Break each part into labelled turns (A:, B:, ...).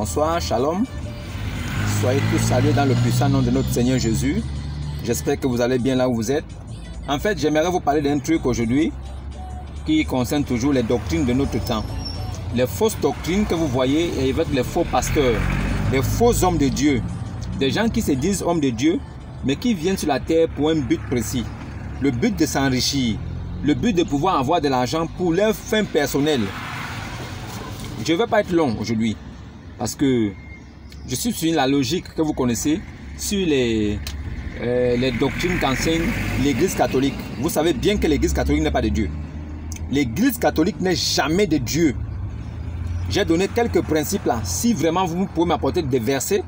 A: Bonsoir, shalom. Soyez tous salués dans le puissant nom de notre Seigneur Jésus. J'espère que vous allez bien là où vous êtes. En fait, j'aimerais vous parler d'un truc aujourd'hui qui concerne toujours les doctrines de notre temps. Les fausses doctrines que vous voyez avec les faux pasteurs, les faux hommes de Dieu. Des gens qui se disent hommes de Dieu, mais qui viennent sur la terre pour un but précis. Le but de s'enrichir. Le but de pouvoir avoir de l'argent pour leurs fins personnelles. Je ne vais pas être long aujourd'hui. Parce que je suis sur la logique que vous connaissez. Sur les doctrines qu'enseigne l'Église catholique. Vous savez bien que l'Église catholique n'est pas de Dieu. L'Église catholique n'est jamais de Dieu. J'ai donné quelques principes là. Si vraiment vous pouvez m'apporter des versets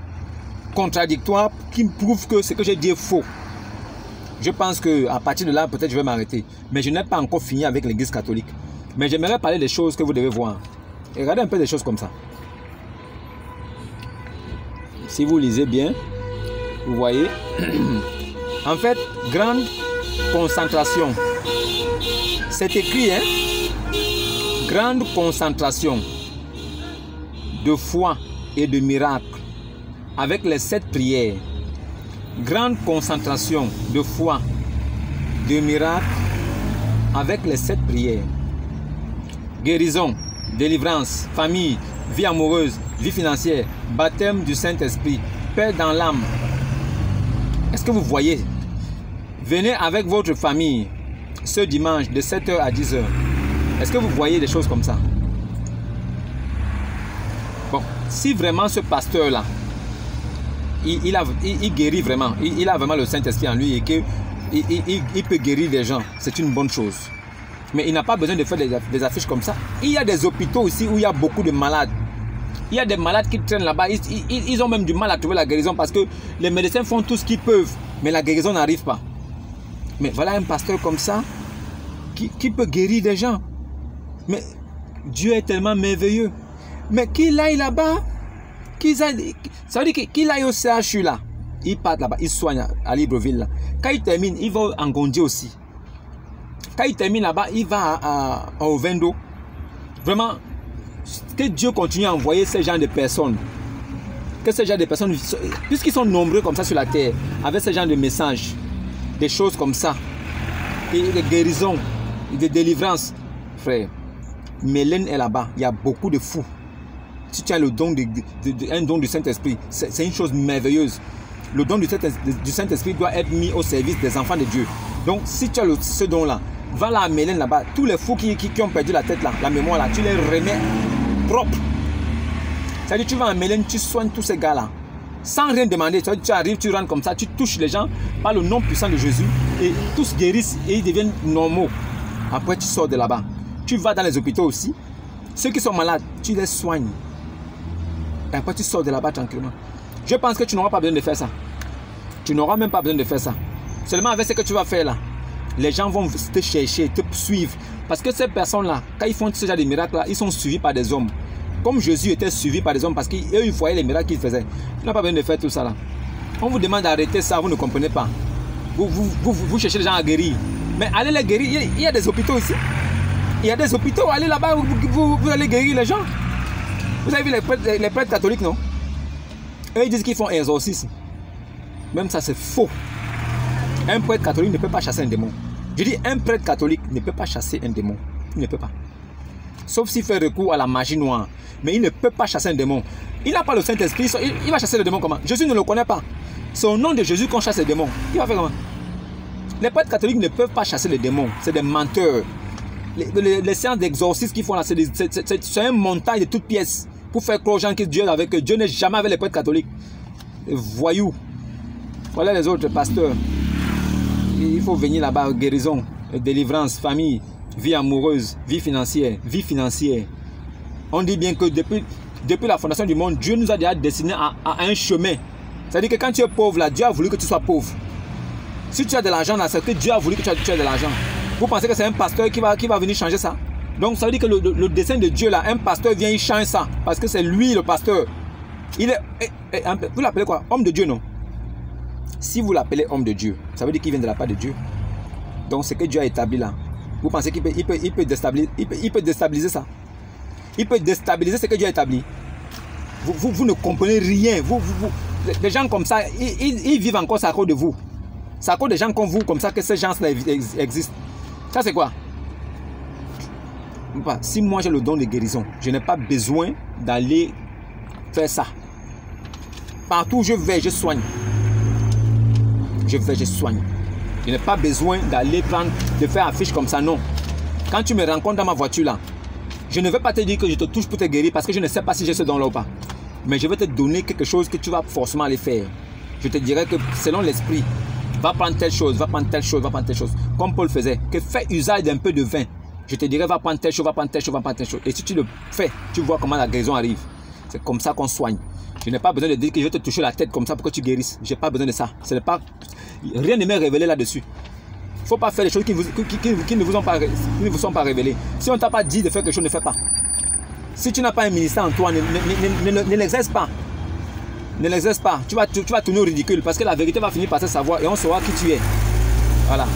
A: contradictoires qui me prouvent que ce que j'ai dit est faux. Je pense qu'à partir de là, peut-être je vais m'arrêter. Mais je n'ai pas encore fini avec l'Église catholique. Mais j'aimerais parler des choses que vous devez voir. Et regardez un peu des choses comme ça. Si vous lisez bien, vous voyez. En fait, grande concentration. C'est écrit, hein? Grande concentration de foi et de miracles avec les 7 prières. Grande concentration de foi, de miracles avec les 7 prières. Guérison, délivrance, famille, vie amoureuse, vie financière, baptême du Saint-Esprit, paix dans l'âme. Est-ce que vous voyez? Venez avec votre famille ce dimanche de 7h à 10h. Est-ce que vous voyez des choses comme ça? Bon, si vraiment ce pasteur-là, il guérit vraiment, il a vraiment le Saint-Esprit en lui et qu'il peut guérir des gens, c'est une bonne chose. Mais il n'a pas besoin de faire des affiches comme ça. Il y a des hôpitaux aussi où il y a beaucoup de malades. Il y a des malades qui traînent là-bas. Ils ont même du mal à trouver la guérison parce que les médecins font tout ce qu'ils peuvent, mais la guérison n'arrive pas. Mais voilà un pasteur comme ça qui peut guérir des gens. Mais Dieu est tellement merveilleux. Mais qu'il aille là-bas, ça veut dire qu'il aille au CHU là. Il part là-bas, il soigne à Libreville là. Quand il termine, il va en Gondie aussi. Quand il termine là-bas, il va à Ovendo. Vraiment, que Dieu continue à envoyer ces gens de personnes. Que ces gens de personnes, puisqu'ils sont nombreux comme ça sur la terre, avec ces gens de messages, des choses comme ça, des guérisons, des délivrances. Frère, Mélène est là-bas, il y a beaucoup de fous. Si tu as le don un don du Saint-Esprit, c'est une chose merveilleuse. Le don du Saint-Esprit doit être mis au service des enfants de Dieu. Donc, si tu as ce don-là, va là à Mélène là-bas. Tous les fous qui ont perdu la tête là, la mémoire là, tu les remets propres. C'est-à-dire, tu vas à Mélène, tu soignes tous ces gars-là. Sans rien demander. Tu arrives, tu rentres comme ça, tu touches les gens par le nom puissant de Jésus. Et tous guérissent et ils deviennent normaux. Après, tu sors de là-bas. Tu vas dans les hôpitaux aussi. Ceux qui sont malades, tu les soignes. Et après, tu sors de là-bas tranquillement. Je pense que tu n'auras pas besoin de faire ça. Tu n'auras même pas besoin de faire ça. Seulement avec ce que tu vas faire là, les gens vont te chercher, te suivre. Parce que ces personnes-là, quand ils font ce genre de miracles-là, ils sont suivis par des hommes. Comme Jésus était suivi par des hommes parce qu'eux, ils voyaient les miracles qu'ils faisaient. Tu n'as pas besoin de faire tout ça là. On vous demande d'arrêter ça, vous ne comprenez pas. Vous cherchez les gens à guérir. Mais allez les guérir, il y a des hôpitaux ici. Il y a des hôpitaux, allez là-bas, vous allez guérir les gens. Vous avez vu les prêtres catholiques, non? Eux, ils disent qu'ils font exorcisme. Même ça, c'est faux. Un prêtre catholique ne peut pas chasser un démon. Je dis, un prêtre catholique ne peut pas chasser un démon. Il ne peut pas. Sauf s'il fait recours à la magie noire. Mais il ne peut pas chasser un démon. Il n'a pas le Saint-Esprit. Il va chasser le démon comment? Jésus ne le connaît pas. C'est au nom de Jésus qu'on chasse les démons. Il va faire comment? Les prêtres catholiques ne peuvent pas chasser les démons. C'est des menteurs. Les séances d'exorcisme qu'ils font là, c'est un montage de toutes pièces. Pour faire croire aux gens que Dieu est avec eux. Dieu n'est jamais avec les prêtres catholiques. Les voyous. Voilà les autres pasteurs. Il faut venir là-bas, guérison, délivrance, famille, vie amoureuse, vie financière, vie financière. On dit bien que depuis la fondation du monde, Dieu nous a déjà destiné à un chemin. C'est-à-dire que quand tu es pauvre là, Dieu a voulu que tu sois pauvre. Si tu as de l'argent là, c'est que Dieu a voulu que tu aies de l'argent. Vous pensez que c'est un pasteur qui va venir changer ça? Donc ça veut dire que le dessein de Dieu là, un pasteur vient, il change ça. Parce que c'est lui le pasteur. Il est, vous l'appelez quoi? Homme de Dieu, non? Si vous l'appelez homme de Dieu, ça veut dire qu'il vient de la part de Dieu. Donc ce que Dieu a établi là, vous pensez qu'il peut déstabiliser ça? Il peut déstabiliser ce que Dieu a établi. Vous ne comprenez rien. Des gens comme ça, ils vivent encore ça à cause de vous. C'est à cause des gens comme vous, comme ça, que ces gens-là existent. Ça, c'est quoi? Si moi j'ai le don de guérison, je n'ai pas besoin d'aller faire ça. Partout où je vais, je soigne. Je vais, je soigne. Je n'ai pas besoin d'aller de faire affiche comme ça, non. Quand tu me rencontres dans ma voiture là, je ne vais pas te dire que je te touche pour te guérir parce que je ne sais pas si j'ai ce don-là ou pas. Mais je vais te donner quelque chose que tu vas forcément aller faire. Je te dirai que selon l'esprit, va prendre telle chose, va prendre telle chose, va prendre telle chose. Comme Paul faisait, que fais usage d'un peu de vin. Je te dirai, va prendre telle chose, va prendre telle chose, va prendre telle chose. Et si tu le fais, tu vois comment la guérison arrive. C'est comme ça qu'on soigne. Je n'ai pas besoin de dire que je vais te toucher la tête comme ça pour que tu guérisses. Je n'ai pas besoin de ça. Rien ne m'est révélé là-dessus. Il ne faut pas faire des choses qui ne vous sont pas révélées. Si on ne t'a pas dit de faire quelque chose, ne fais pas. Si tu n'as pas un ministère en toi, ne l'exerce pas. Ne l'exerce pas. Tu vas tourner au ridicule parce que la vérité va finir par se savoir et on saura qui tu es. Voilà.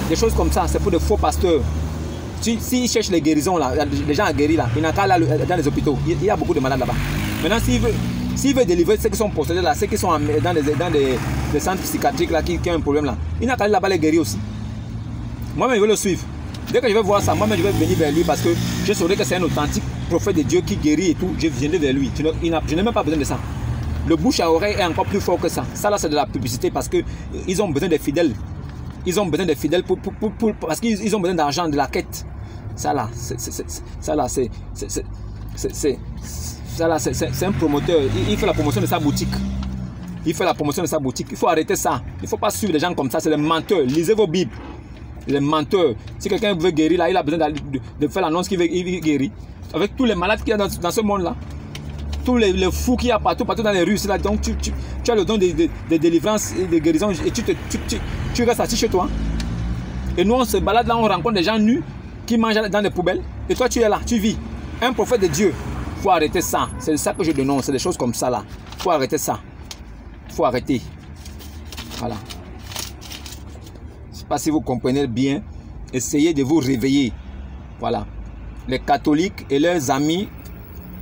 A: Des choses comme ça, c'est pour des faux pasteurs. S'ils cherchent les guérisons, là, les gens à guérir, là, il n'y a qu'à aller dans les hôpitaux. Il y a beaucoup de malades là-bas. Maintenant, s'il veut délivrer ceux qui sont possédés là, ceux qui sont dans des centres psychiatriques là, qui ont un problème là, il n'a qu'à aller là-bas les guérir aussi. Moi-même, je vais le suivre. Dès que je vais voir ça, moi-même, je vais venir vers lui parce que je saurais que c'est un authentique prophète de Dieu qui guérit et tout. Je viendrai vers lui. Je n'ai même pas besoin de ça. Le bouche à oreille est encore plus fort que ça. Ça là, c'est de la publicité parce qu'ils ont besoin des fidèles. Ils ont besoin des fidèles parce qu'ils ont besoin d'argent, de la quête. Ça là, c'est un promoteur. Il fait la promotion de sa boutique. Il fait la promotion de sa boutique. Il faut arrêter ça. Il ne faut pas suivre des gens comme ça. C'est des menteurs. Lisez vos Bibles. Les menteurs. Si quelqu'un veut guérir, là, il a besoin de faire l'annonce qu'il veut guérir. Avec tous les malades qu'il y a dans ce monde-là. Tous les fous qu'il y a partout dans les rues. Là. Donc, tu as le don de délivrance et de guérison. Et tu restes assis chez toi. Et nous, on se balade là, on rencontre des gens nus qui mangent dans les poubelles. Et toi, tu es là, tu vis. Un prophète de Dieu. Il faut arrêter ça. C'est ça que je dénonce. C'est des choses comme ça là. Il faut arrêter ça. Il faut arrêter. Voilà. Je ne sais pas si vous comprenez bien. Essayez de vous réveiller. Voilà. Les catholiques et leurs amis,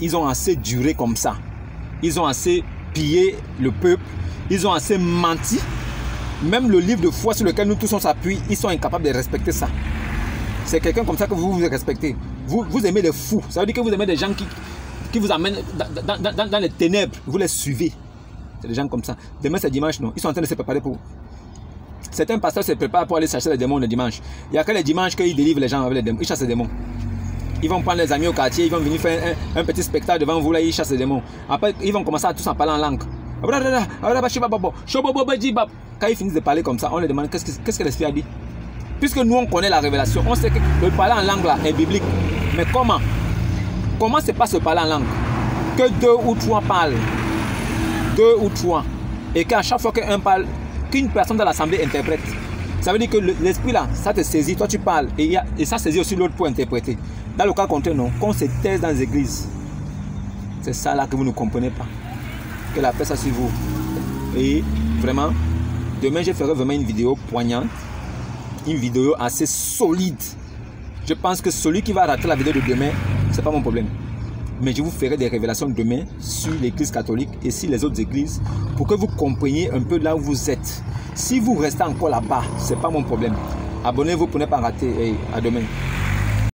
A: ils ont assez duré comme ça. Ils ont assez pillé le peuple. Ils ont assez menti. Même le livre de foi sur lequel nous tous on s'appuie, ils sont incapables de respecter ça. C'est quelqu'un comme ça que vous respectez. Vous aimez les fous. Ça veut dire que vous aimez des gens qui vous amènent dans les ténèbres. Vous les suivez. C'est des gens comme ça. Demain c'est dimanche, non. Ils sont en train de se préparer pour... Certains pasteurs se préparent pour aller chercher les démons le dimanche. Il n'y a que les dimanches qu'ils délivrent les gens avec les démons. Ils chassent les démons. Ils vont prendre les amis au quartier, ils vont venir faire un petit spectacle devant vous, là, ils chassent les démons. Après, ils vont commencer à tous en parler en langue. Quand ils finissent de parler comme ça, on leur demande qu'est-ce que l'esprit a dit. Puisque nous, on connaît la révélation, on sait que le parler en langue là est biblique. Mais comment? Comment se passe le parler en langue? Que 2 ou 3 parlent. 2 ou 3. Et qu'à chaque fois qu'un parle, qu'une personne dans l'assemblée interprète. Ça veut dire que l'esprit là, ça te saisit, toi tu parles. Et ça saisit aussi l'autre pour interpréter. Dans le cas contraire, non. Qu'on se taise dans les églises. C'est ça là que vous ne comprenez pas. Que la paix soit sur vous. Et vraiment, demain je ferai vraiment une vidéo poignante. Une vidéo assez solide. Je pense que celui qui va rater la vidéo de demain, c'est pas mon problème. Mais je vous ferai des révélations demain sur l'église catholique et sur les autres églises pour que vous compreniez un peu là où vous êtes. Si vous restez encore là-bas, c'est pas mon problème. Abonnez-vous pour ne pas rater. Et à demain.